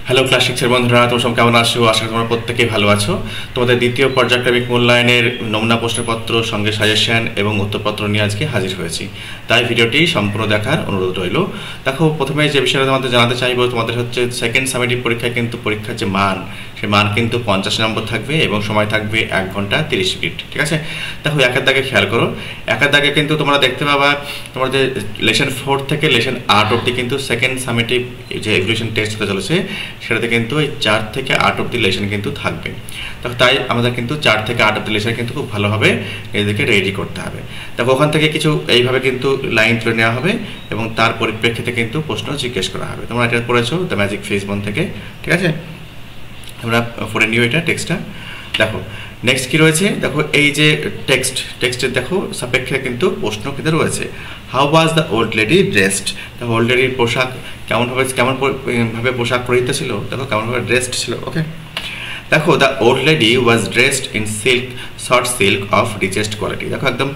Hello class শিক্ষার বন্ধুরা, তোমরা সব কেমন আছো? আশা করি তোমরা প্রত্যেকেই ভালো আছো। তোমাদের দ্বিতীয় পর্যায়ক্রমিক মূল্যায়নের নমুনা প্রশ্নপত্র সঙ্গে সাজেশন এবং উত্তরপত্র নিয়ে আজকে হাজির হয়েছি, তাই ভিডিওটি সম্পূর্ণ দেখার অনুরোধ রইল। দেখো, প্রথমে যে বিষয়টা তোমাদের জানাতে চাইবো, তোমাদের হচ্ছে সেকেন্ড সামেটিভ পরীক্ষায় কিন্তু পরীক্ষার যে মান, সেই মান কিন্তু 50 নম্বর থাকবে এবং সময় থাকবে 1 ঘন্টা 30 মিনিট। ঠিক আছে? দেখো, একের দাগে খেয়াল করো, একের দাগে কিন্তু তোমরা দেখতে পাবা তোমার যে লেসন 4 থেকে লেসন 8 অবধি কিন্তু সেকেন্ড সামেটিভ যে এভ্যালুয়েশন টেস্ট হতে চলেছে, সেটাতে কিন্তু এই 4 থেকে 8 অবধি লেসন কিন্তু থাকবে। তাই আমাদের কিন্তু 4 থেকে 8 অবধি লেসন কিন্তু খুব ভালোভাবে নিজেদেরকে রেডি করতে হবে। দেখো, ওখান থেকে কিছু এইভাবে কিন্তু লাইন তুলে নেওয়া হবে এবং তার পরিপ্রেক্ষিতে কিন্তু প্রশ্ন জিজ্ঞেস করা হবে। তোমরা এটা পড়েছো দ্য ম্যাজিক ফিশবোন থেকে, ঠিক আছে? আমরা পড়ে নিও এটা টেক্সটটা। দেখো নেক্সট কি রয়েছে, দেখো এই যে টেক্সটের দেখো সাপেক্ষে কিন্তু প্রশ্ন কিন্তু রয়েছে। How was the old lady dressed? দেখো, ওল্ড লেডির পোশাক কেমনভাবে পোশাক পরিহিত ছিল, দেখো কেমনভাবে ড্রেসড ছিল। ওকে, দেখো the old lady was dressed in short silk of richest quality. দেখো একদম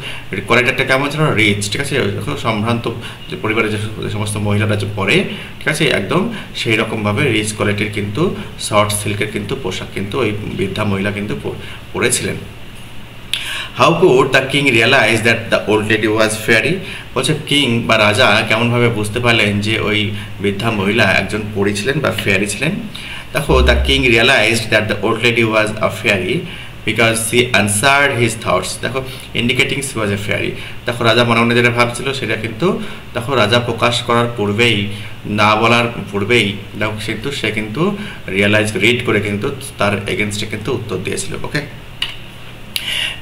কোয়ালিটিটা কেমন ছিল? রিচ। ঠিক আছে? দেখো সম্ভ্রান্ত যে পরিবারের যে সমস্ত মহিলারা যে পরে, ঠিক আছে, একদম সেই রকমভাবে রিচ কোয়ালিটির কিন্তু শর্ট সিল্কের কিন্তু পোশাক কিন্তু ওই বৃদ্ধা মহিলা কিন্তু পরেছিলেন। How could the king realize that the old lady was fairy? বলছে কিং বা রাজা কেমনভাবে বুঝতে পারলেন যে ওই বৃদ্ধা মহিলা একজন পরী ছিলেন বা ফেয়ারি ছিলেন। দেখো, the king realized that the old lady was a fairy because she answered his thoughts. দেখো, indicating she was a fairy. দেখো, রাজা মনে মনে যেটা ভাবছিল সেটা কিন্তু দেখো রাজা প্রকাশ করার পূর্বেই, না বলার পূর্বেই দেখো সে কিন্তু রিড করে কিন্তু তার এগেনস্টে কিন্তু উত্তর দিয়েছিল। Okay,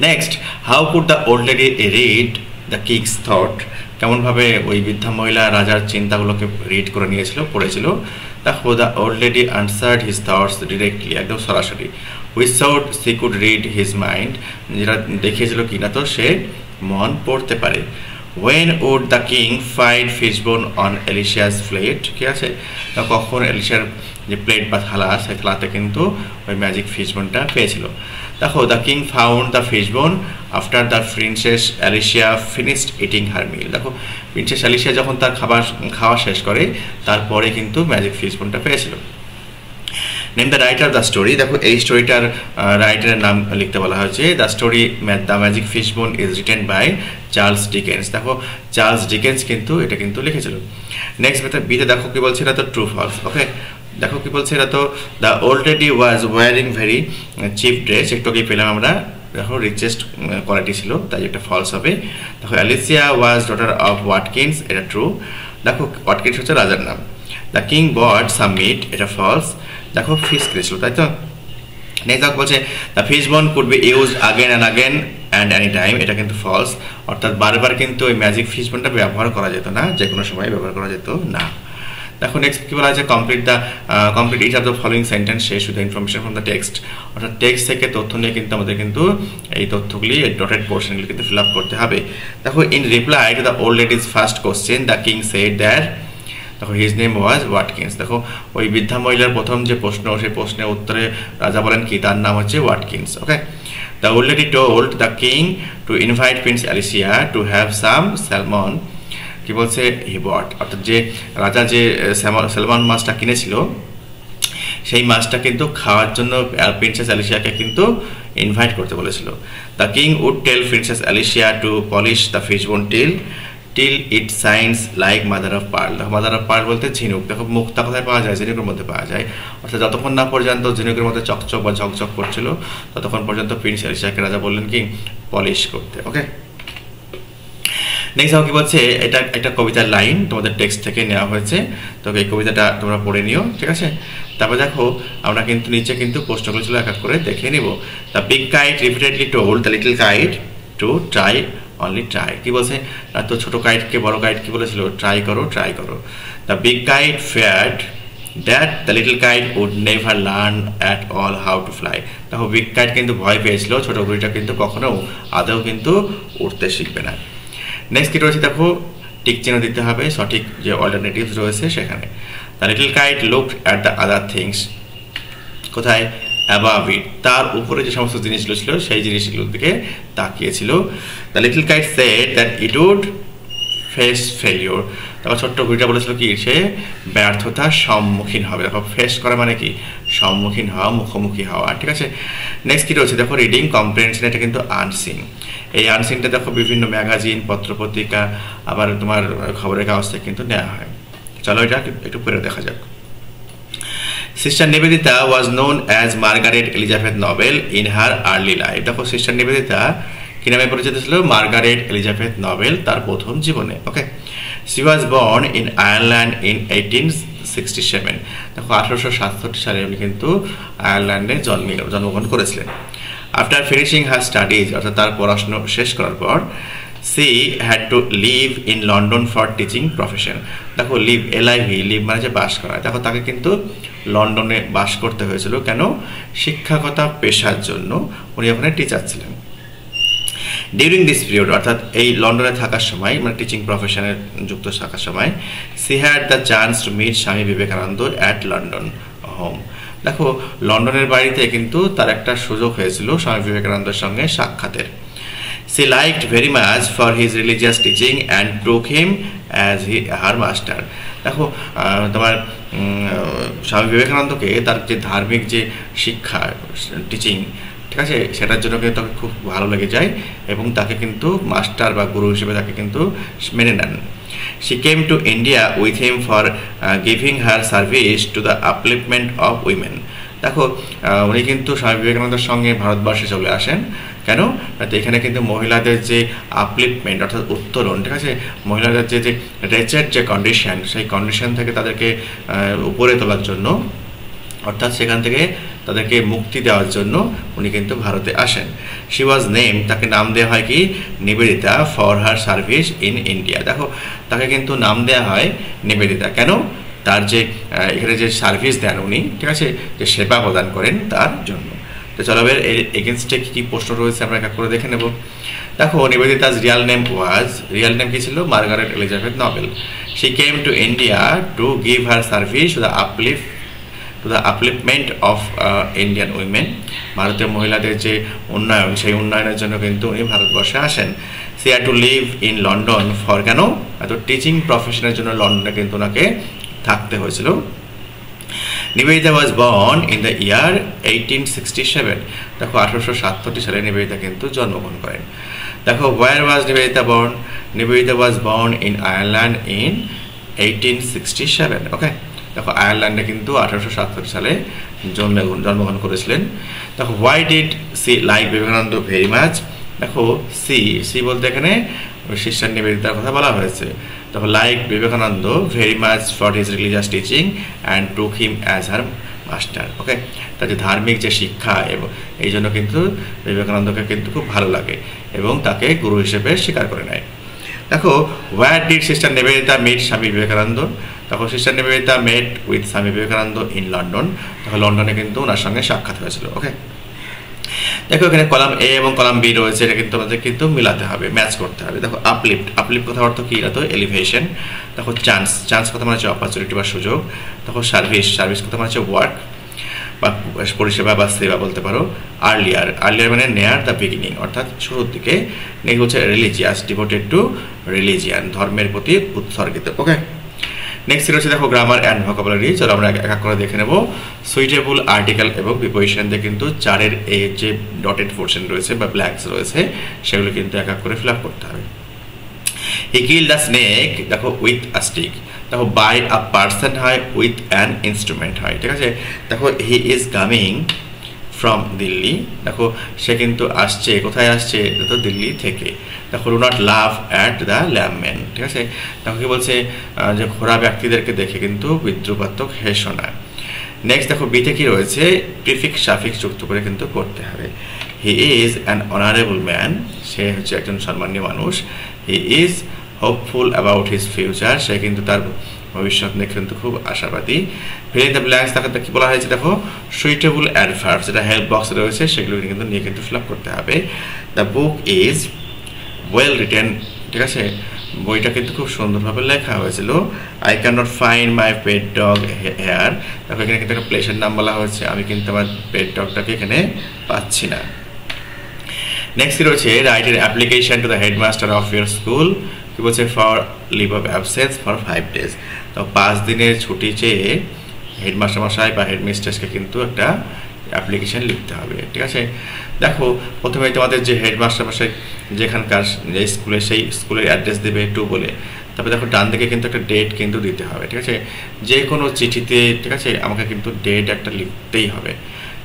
next, how could the old lady read the king's thought? কেমনভাবে ওই বৃদ্ধা মহিলা রাজার চিন্তাগুলোকে রিড করে নিয়েছিল, পড়েছিল। দেখো, the old lady answered his thoughts directly, একদম সরাসরি। Without she could read his mind, যেটা দেখিয়েছিল কিনা তো সে মন পড়তে পারে। When would the king find fishbone on Alicia's plate? ঠিক আছে, কখন এলিশিয়ার যে প্লেট বা থালা, সেই থালাতে কিন্তু ওই ম্যাজিক ফিশবোনটা পেয়েছিল। দেখো, the king found the fishbone after the princess Alicia finished eating her meal. দেখো, প্রিন্সেস অ্যালিশিয়া যখন তার খাওয়া শেষ করে, তারপরে কিন্তু ম্যাজিক ফিশবোনটা পেয়েছিল। Name the writer the story. দেখো, এই স্টোরিটার রাইটারের নাম লিখতে বলা হয়েছে। The story the magic fishbone is written by Charles Dickens. দেখো, চার্লস ডিকেন্স কিন্তু এটা কিন্তু লিখেছিল। নেক্সট বিতে দেখো কি বলছে, এটা তো ট্রু ফলস। ওকে, দেখো কি বলছে, এটা তো the old lady was wearing very chip dress, একটু আগে পেলাম আমরা। দেখো, রিচেস্ট কোয়ালিটি ছিল, তাই একটা ফলস হবে। দেখো, Alicia was daughter of Watkins, এটা ট্রু। দেখো, ওয়াটকিন্স হচ্ছে রাজার নাম। The king bought some meat, এটা ফলস। দেখো, ফিশ কিনেছিল, তাই তো। নেক্সট দেখো বলছে the fishbone could be use again and any time, এটা কিন্তু ফলস। অর্থাৎ বারবার কিন্তু ওই ম্যাজিক ফিশবোনটা ব্যবহার করা যেত না, যে কোনো সময় ব্যবহার করা যেত না। দেখো, নেক্সট কি বলা আছে, complete each of the following sentence শেষ with information from the text. অর্থাৎ টেক্সট থেকে তথ্য নিয়ে কিন্তু আমাদের কিন্তু এই তথ্যগুলি, এই ডটেড পোর্শনগুলি কিন্তু ফিল আপ করতে হবে। দেখো, in reply to the old ladies first question the king said that, দেখো, হিজ নেম ওয়াজ ওয়াটকিন্স। দেখো, ওই বৃদ্ধা মহিলার প্রথম যে প্রশ্ন, সেই প্রশ্নের উত্তরে রাজা বলেন কি, তার নাম হচ্ছে Watkins. Okay, the old lady told the king to invite Prince Alicia to have some salmon. কি বলছে, হি বট, অর্থাৎ যে রাজা যে স্যালমন মাছটা কিনেছিল, সেই মাছটা কিন্তু খাওয়ার জন্য প্রিন্সেস অ্যালিসিয়াকে কিন্তু ইনভাইট করতে বলেছিল। The king would tell princess Alicia to polish the fishbone till it shines like mother of pearl. দেখো, মাদার অফ পার্ল বলতে ঝিনুক। দেখো, মুক্তা কোথায় পাওয়া যায়? ঝিনুকের মধ্যে পাওয়া যায়। অর্থাৎ যতক্ষণ না পর্যন্ত ঝিনুকের মধ্যে চকচক বা ঝকঝক করছিল, ততক্ষণ পর্যন্ত প্রিন্স অ্যালিসিয়াকে রাজা বললেন কি, পলিশ করতে। ওকে, নেক্সট কি বলছে, এটা একটা কবিতার লাইন তোমাদের টেক্সট থেকে নেওয়া হয়েছে, তো এই কবিতাটা তোমরা পড়ে নিও, ঠিক আছে? তারপর দেখো, আমরা কিন্তু নিচে কিন্তু প্রশ্নগুলো ছিল এক এক করে দেখে নিব। The big kite repeatedly told the little kite to try only try. কি বলছে, তো ছোট কাইটকে বড় কাইট কি বলেছিল, ট্রাই করো। The big kite feared that the little kite would never learn at all how to fly. দেখো, বিগ কাইট কিন্তু ভয় পেয়েছিল, ছোট ঘুড়িটা কিন্তু কখনো আদৌ কিন্তু উঠতে শিখবে না। নেক্সট কি রয়েছে, দেখো, টিক চিহ্ন দিতে হবে সঠিক যে অল্টারনেটিভস রয়েছে সেখানে। The little kite looked at the other things, কোথায়, অ্যাবাভ ইট, তার উপরে যে সমস্ত জিনিসগুলো ছিল সেই জিনিসগুলোর দিকে তাকিয়েছিল। The little kite said that it would face failure. তারপর ছোট্ট ঘুড়িটা বলেছিল কি সে ব্যর্থতার সম্মুখীন হবে। দেখো ফেস করা মানে কি সম্মুখীন হওয়া, মুখোমুখি হওয়া, ঠিক আছে। নেক্সট কি রয়েছে দেখো রিডিং কম্প্রিহেনশন, এটা কিন্তু আনসিন। এই আনসিনটা দেখো বিভিন্ন ম্যাগাজিন, পত্রপত্রিকা, আবার তোমার খবরের কাগজ থেকে কিন্তু নেওয়া হয়। চলো এটা একটু পরে দেখা যাক। Sister Nivedita was known as Margaret Elizabeth Nobel in her early life. দেখো সিস্টার নিবেদিতা কি নামে পরিচিত ছিল? মার্গারেট এলিজাবেথ নোবেল তার প্রথম জীবনে। Okay, she was born in Ireland in 1867। দেখো 1867 সালে উনি কিন্তু আয়ারল্যান্ডে জন্মগ্রহণ করেছিলেন। আফটার ফিনিশিং হার স্টাডিজ, অর্থাৎ তার পড়াশোনা শেষ করার পর, she had to live in London for teaching profession. দেখো লিভ, এলআইভি, লিভ মানে যে বাস করা। দেখো তাকে কিন্তু লন্ডনে বাস করতে হয়েছিল। কেন? শিক্ষাগত পেশার জন্য উনি ওখানে টিচার ছিলেন। ডিউরিং দিস পিরিয়ড, অর্থাৎ এই লন্ডনে থাকার সময়, মানে টিচিং প্রফেশনে যুক্ত থাকার সময়, she had the chance to meet Swami Vivekananda at London home. দেখো লন্ডনের বাড়িতে কিন্তু তার একটা সুযোগ হয়েছিল স্বামী বিবেকানন্দের সঙ্গে সাক্ষাতের। She liked very much for his religious teaching and took him as her master. দেখো তোমার স্বামী বিবেকানন্দকে তার যে ধার্মিক যে শিক্ষা, টিচিং, ঠিক আছে, সেটার জন্য কিন্তু তাকে খুব ভালো লেগে যায় এবং তাকে কিন্তু মাস্টার বা গুরু হিসেবে তাকে কিন্তু মেনে নেন। She came to India with him for giving her service to the upliftment of women. দেখো উনি কিন্তু স্বামী বিবেকানন্দের সঙ্গে ভারতবর্ষে চলে আসেন। কেন? এখানে কিন্তু মহিলাদের যে আপলিফমেন্ট, অর্থাৎ উত্তরণ, ঠিক আছে, মহিলাদের যে রেচেড যে কন্ডিশন, সেই কন্ডিশন থেকে তাদেরকে উপরে তোলার জন্য, অর্থাৎ সেখান থেকে তাদেরকে মুক্তি দেওয়ার জন্য উনি কিন্তু ভারতে আসেন। শি ওয়াজ নেম, তাকে নাম দেওয়া হয় কি Nivedita for her service in India. দেখো তাকে কিন্তু নাম দেওয়া হয় নিবেদিতা। কেন? তার যে এখানে যে সার্ভিস দেন উনি, ঠিক আছে, যে সেবা প্রদান করেন তার জন্য। তো চলো এর এগেনস্টে কী প্রশ্ন রয়েছে আমরা এক করে দেখে নেব। দেখো নিবেদিতাস রিয়াল নেম কি ছিল? Margaret Elizabeth Nobel. She came to India to give her service to the upliftment of Indian women. ভারতীয় মহিলাদের যে উন্নয়ন, সেই উন্নয়নের জন্য কিন্তু উনি ভারতবর্ষে আসেন। She had to live in London for, কেন? এত টিচিং প্রফেশনের জন্য লন্ডনে কিন্তু ওনাকে থাকতে হয়েছিল। Nivedita was born in the year 1867। দেখো 1867 সালে নিবেদিতা কিন্তু জন্মগ্রহণ করেন। দেখো where was Nivedita born? Nivedita was born in Ireland in 1867। Okay, দেখো আয়ারল্যান্ডে কিন্তু 1867 সালে জন্মগ্রহণ করেছিলেন। দেখো why did she like Vivekananda very much? দেখো সি বলতে এখানে সিস্টার নিবেদিতার কথা বলা হয়েছে। দেখো like Vivekananda very much for his religious teaching and took him as her master. ওকে, তার যে ধার্মিক যে শিক্ষা, এবং এই জন্য কিন্তু বিবেকানন্দকে কিন্তু খুব ভালো লাগে এবং তাকে গুরু হিসেবে স্বীকার করে নেয়। দেখো where did sister Nivedita meet Swami Vivekananda? দেখো sister Nivedita mate with Swami Vivekananda in London. দেখো লন্ডনে কিন্তু ওনার সঙ্গে সাক্ষাৎ হয়েছিল। ওকে, দেখো এখানে কলাম এ এবং কলাম বি রয়েছে, এটা কিন্তু আমাদের কিন্তু মিলাতে হবে, ম্যাচ করতে হবে। দেখো আপলিফ্ট কথা অর্থ কি? তো এলিভেশন। দেখো চান্স কথা মানে হচ্ছে অপরচুনিটি বা সুযোগ। দেখো সার্ভিস কথা মানে হচ্ছে ওয়ার্ক বা পরিষেবা বা সেবা বলতে পারো। আর্লিয়ার মানে নেয়ার দ্য বিগিনিং, অর্থাৎ শুরুর দিকে। নেক্সট হচ্ছে রিলিজিয়াস, ডিভোটেড টু রিলিজিয়ান, ধর্মের প্রতি উৎসর্গিত। ওকে, নেক্সট রয়েছে দেখো গ্রামার অ্যান্ড ভোকাবুলারি। চলো আমরা এক এক করে দেখে নেব। সুইটেবল আর্টিকেল এবং প্রিপোজিশন দিয়ে কিন্তু চারের এই যে ডটেড পোর্শন রয়েছে বা ব্ল্যাঙ্কস রয়েছে, সেগুলো কিন্তু এক এক করে ফিল আপ করতে হবে। হি কিল দ্য স্নেক, দেখো উইথ আ স্টিক। দেখো বাই আ পার্সন হয়, উইথ অ্যান ইনস্ট্রুমেন্ট হয়, ঠিক আছে। দেখো he is coming from Delhi. দেখো সে কিন্তু আসছে, কোথায় আসছে? তো দিল্লি থেকে। দেখো do not love at the lampman, ঠিক আছে। দেখো কি বলছে? যে ঘোড়া ব্যক্তিদেরকে দেখে কিন্তু বিদ্রুপাত্মক হেসো না। নেক্সট দেখো বিতে কি রয়েছে? প্রিফিক্স সাফিক্স যুক্ত করে কিন্তু করতে হবে। He is an honourable man, সে হচ্ছে একজন সম্মানীয় মানুষ। He is hopeful about his future, সে কিন্তু তার ভবিষ্যৎ নিয়ে কিন্তু খুব আশাবাদী। ফিল ইন দ্য ব্ল্যাঙ্কস তাকে কি বলা হয়েছে? দেখো সুইটেবল অ্যাডভার্বস, যেটা হেল্প বক্সে রয়েছে সেগুলো কিন্তু নিয়ে কিন্তু ফিল আপ করতে হবে। The book is well written, ঠিক আছে, বইটা কিন্তু খুব সুন্দরভাবে লেখা হয়েছিল। I can not find my pet dog here. দেখো এখানে কিন্তু একটা প্লেসের নাম বলা হয়েছে, আমি কিন্তু আমার পেট ডগটাকে এখানে পাচ্ছি না। নেক্সট রয়েছে রাইট এর application to the headmaster of your school কি বলছে for leave of absence for 5 days। তো 5 দিনের ছুটি চেয়ে হেডমাস্টার মশাই বা হেডমিস্ট্রেসকে কিন্তু একটা অ্যাপ্লিকেশন লিখতে হবে, ঠিক আছে। দেখো প্রথমে তোমাদের যে হেডমাস্টার মশাই যেখানকার যে স্কুলে, সেই স্কুলের অ্যাড্রেস দেবে টু বলে, তারপরে দেখো ডান দিকে কিন্তু একটা ডেট কিন্তু দিতে হবে, ঠিক আছে। যে কোনো চিঠিতে, ঠিক আছে, আমাকে কিন্তু ডেট একটা লিখতেই হবে।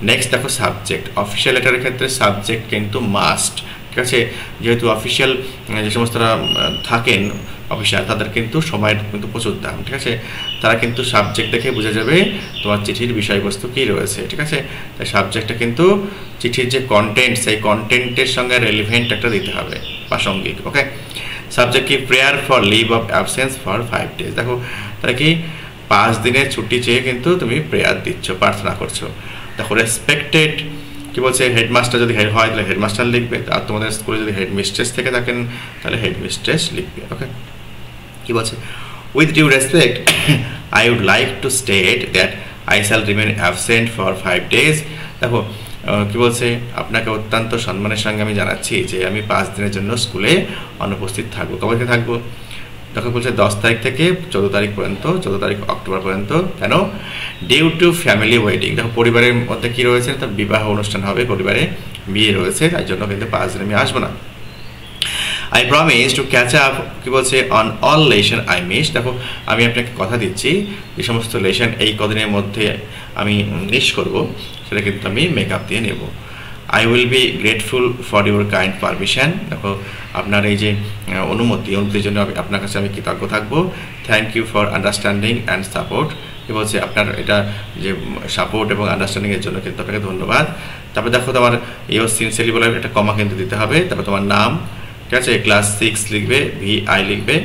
নেক্সট দেখো সাবজেক্ট, অফিসিয়াল লেটারের ক্ষেত্রে সাবজেক্ট কিন্তু মাস্ট, ঠিক আছে। যেহেতু অফিসিয়াল যে সমস্তরা থাকেন অফিসার, তাদের কিন্তু সময়ের কিন্তু প্রচুর দাম, ঠিক আছে। তারা কিন্তু সাবজেক্ট দেখে বোঝা যাবে তোমার চিঠির বিষয়বস্তু কী রয়েছে, ঠিক আছে। তাই সাবজেক্টটা কিন্তু চিঠির যে কন্টেন্ট, সেই কন্টেন্টের সঙ্গে রেলিভেন্ট একটা দিতে হবে, প্রাসঙ্গিক। ওকে, সাবজেক্ট কি prayer for leave of absence for 5 days। দেখো তাহলে কি 5 দিনের ছুটি চেয়ে কিন্তু তুমি প্রেয়ার দিচ্ছ, প্রার্থনা করছো। দেখো রেসপেক্টেড কি বলছে, হেডমাস্টার যদি হেড হয় তাহলে হেডমাস্টার লিখবে, আর তোমাদের স্কুলে যদি হেডমিস্ট্রেস থেকে থাকেন তাহলে হেডমিস্ট্রেস লিখবে। ওকে, কি বলছে, with due respect I would like to state that I shall remain absent for 5 days। দেখো কি বলছে, আপনাকে অত্যন্ত সম্মানের সঙ্গে আমি জানাচ্ছি যে আমি 5 দিনের জন্য স্কুলে অনুপস্থিত থাকবো। কবে থেকে থাকবো? দেখো বলছে 10 তারিখ থেকে 14 তারিখ পর্যন্ত, 14 তারিখ অক্টোবর পর্যন্ত। কেন? Due to family wedding. দেখো পরিবারের মধ্যে কী রয়েছে, তো বিবাহ অনুষ্ঠান হবে, পরিবারে বিয়ে রয়েছে, তাই জন্য কিন্তু 5 দিন আমি আসবো না। I promise to catch up, কি বলছে, on all lesson I miss. দেখো আমি আপনাকে কথা দিচ্ছি যে সমস্ত লেসন এই কদিনের মধ্যে আমি মিস করব, সেটা কিন্তু আমি মেকআপ দিয়ে নেব। I will be grateful for your kind permission. দেখো আপনার এই যে অনুমতির জন্য আপনার কাছে আমি কৃতজ্ঞ থাকবো। Thank you for understanding and support. কি বলছে, আপনার এটা যে সাপোর্ট এবং আন্ডারস্ট্যান্ডিংয়ের জন্য কিন্তু আপনাকে ধন্যবাদ। তারপরে দেখো তোমার ইউর সিনসিয়ারলি বলে একটা কমা কিন্তু দিতে হবে। তারপর তোমার নাম, ঠিক আছে, ক্লাস 6 লিখবে, VI লিখবে,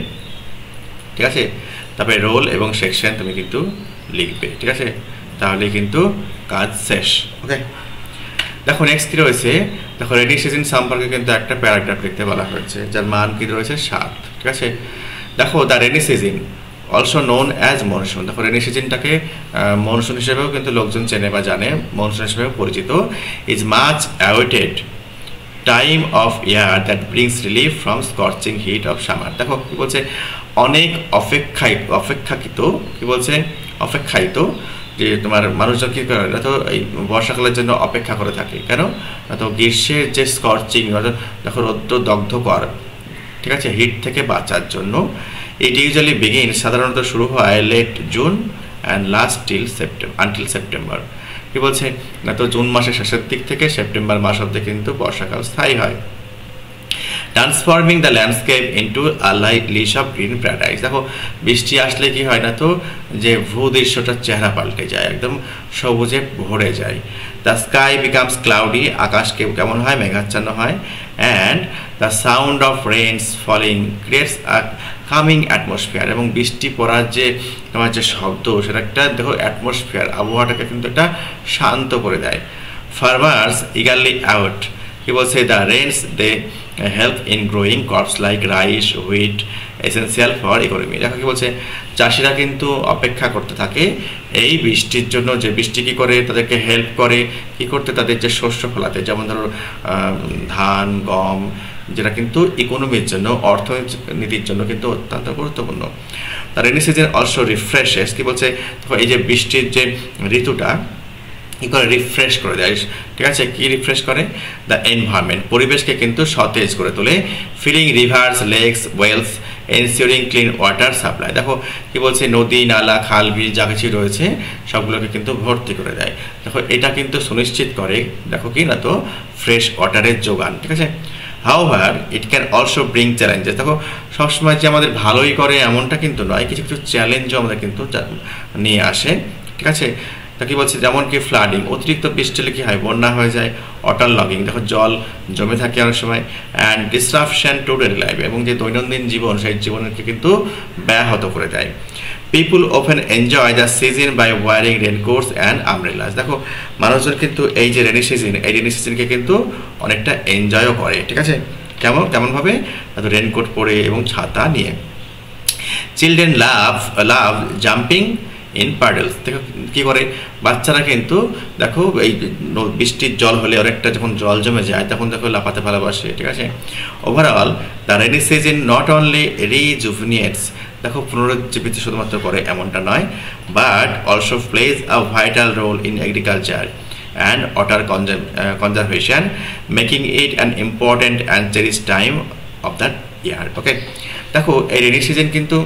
ঠিক আছে। তারপরে রোল এবং সেকশন তুমি কিন্তু লিখবে, ঠিক আছে। তাহলে কিন্তু কাজ শেষ। ওকে, দেখো নেক্সট কী রয়েছে, দেখো রেনি সিজন সম্পর্কে কিন্তু একটা প্যারাগ্রাফ লিখতে বলা হয়েছে, যার মান কী রয়েছে 7, ঠিক আছে। দেখো the rainy season also known as monsoon. দেখো রেনি সিজনটাকে মনসুন হিসেবেও কিন্তু লোকজন চেনে বা জানে, মনসুন হিসেবেও পরিচিত। Is much awaited time of year that brings relief from scorching heat of summer. দেখো কী বলছে, অনেক অপেক্ষাকৃত, কি বলছে, অপেক্ষায়িত, যে তোমার মানুষজন কী করে, তো এই বর্ষাকালের জন্য অপেক্ষা করে থাকে। কেন? তো গ্রীষ্মের যে স্কর্চিং, দেখো রৌদ্র দগ্ধকর, ঠিক আছে, হিট থেকে বাঁচার জন্য। ইট ইউজুয়ালি বিগিন, সাধারণত শুরু হয় late June and last until September. কি বলছে না, তো জুন মাসের শেষের দিক থেকে সেপ্টেম্বর মাস অব্দি কিন্তু বর্ষাকাল স্থায়ী হয়। Transforming the landscape into a lush of green paradise. দেখো বৃষ্টি আসলে কি হয় না, তো যে ভূদৃশ্যটার চেহারা পাল্টে যায়, একদম সবুজে ভরে যায়। দ্য স্কাই বিকামস ক্লাউডি, আকাশ কেমন হয়, মেঘাচ্ছন্ন হয়। And the sound of rains falling creates a calming atmosphere. এবং বৃষ্টি পড়ার যে তোমার যে শব্দ, সেটা একটা দেখো অ্যাটমসফিয়ার, আবহাওয়াটাকে কিন্তু একটা শান্ত করে দেয়। ফার্মার্স ইগারলি আউট, কি বলছে, the rains they help in growing crops like rice, wheat, essential for economy. দেখো কি বলছে, চাষিরা কিন্তু অপেক্ষা করতে থাকে এই বৃষ্টির জন্য, যে বৃষ্টি কী করে তাদেরকে হেল্প করে কী করতে, তাদের যে শস্য ফলাতে, যেমন ধরো ধান, গম, যেটা কিন্তু ইকোনমির জন্য, অর্থনীতির জন্য কিন্তু অত্যন্ত গুরুত্বপূর্ণ। তার রেনি সিজন অলসো রিফ্রেশেস, কি বলছে, এই যে বৃষ্টির যে ঋতুটা কী করে রিফ্রেশ করে দেয়, ঠিক আছে। কি রিফ্রেশ করে? দ্য এনভায়রনমেন্ট, পরিবেশকে কিন্তু সতেজ করে তোলে। Filling rivers, lakes, wells, ensuring clean water supply. দেখো কি বলছে, নদী, নালা, খাল, বিল যা কিছু রয়েছে সবগুলোকে কিন্তু ভর্তি করে দেয়। দেখো এটা কিন্তু সুনিশ্চিত করে, দেখো কি না, তো ফ্রেশ ওয়াটারের যোগান, ঠিক আছে। However it can also bring challenges. দেখো সবসময় যে আমাদের ভালোই করে এমনটা কিন্তু নয়, কিছু কিছু চ্যালেঞ্জও আমাদের কিন্তু নিয়ে আসে, ঠিক আছে। তা কী বলছে, যেমন কি ফ্লাডিং, অতিরিক্ত বৃষ্টি হলে কী হয়, বন্যা হয়ে যায়। ওয়াটার লগিং, দেখো জল জমে থাকে অনেক সময়। And disruption to daily life, এবং যে দৈনন্দিন জীবন, সেই জীবনকে কিন্তু ব্যাহত করে দেয়। People often enjoy the season by wearing raincoats and umbrellas. দেখো মানুষজন কিন্তু এই যে রেনি সিজন, এই রেনি সিজনকে কিন্তু অনেকটা এনজয়ও করে, ঠিক আছে। কেমনভাবে? রেনকোট পরে এবং ছাতা নিয়ে। Children love jumping in puddles. দেখো কী করে বাচ্চারা কিন্তু দেখো এই বৃষ্টির জল হলে অনেকটা যখন জল জমে যায় তখন দেখো লাফাতে ভালোবাসে, ঠিক আছে। Overall the rainy season not only rejuvenates, দেখো পুনরুজ্জীবিত শুধুমাত্র করে এমনটা নয়, but also plays a vital role in agriculture and water conservation, making it an important and cherished time of that year. ওকে, দেখো এই রেনি সিজন কিন্তু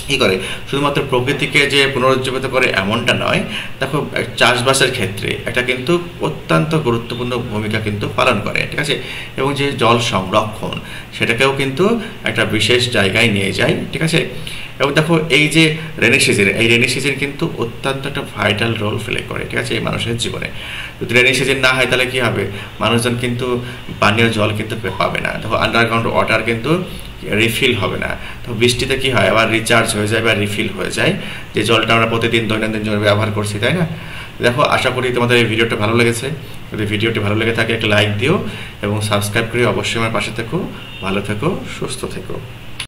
কী করে শুধুমাত্র প্রকৃতিকে যে পুনরুজ্জীবিত করে এমনটা নয়, দেখো চাষবাসের ক্ষেত্রে এটা কিন্তু অত্যন্ত গুরুত্বপূর্ণ ভূমিকা কিন্তু পালন করে, ঠিক আছে। এবং যে জল সংরক্ষণ সেটাকেও কিন্তু একটা বিশেষ জায়গায় নিয়ে যায়, ঠিক আছে। এবং দেখো এই যে রেনি সিজন কিন্তু অত্যন্ত একটা ভাইটাল রোল প্লে করে, ঠিক আছে, এই মানুষের জীবনে। যদি রেনি সিজন না হয় তাহলে কী হবে, মানুষজন কিন্তু পানীয় জল কিন্তু পাবে না। দেখো আন্ডারগ্রাউন্ড ওয়াটার কিন্তু রিফিল হবে না। তো বৃষ্টিতে কী হয়, আবার রিচার্জ হয়ে যায় বা রিফিল হয়ে যায় যে জলটা আমরা প্রতিদিন দৈনন্দিন জীবনে ব্যবহার করছি, তাই না। দেখো আশা করি তোমাদের এই ভিডিওটা ভালো লেগেছে। যদি ভিডিওটি ভালো লেগে থাকে একটা লাইক দিও এবং সাবস্ক্রাইব করে অবশ্যই আমার পাশে থেকো। ভালো থেকো, সুস্থ থেকো।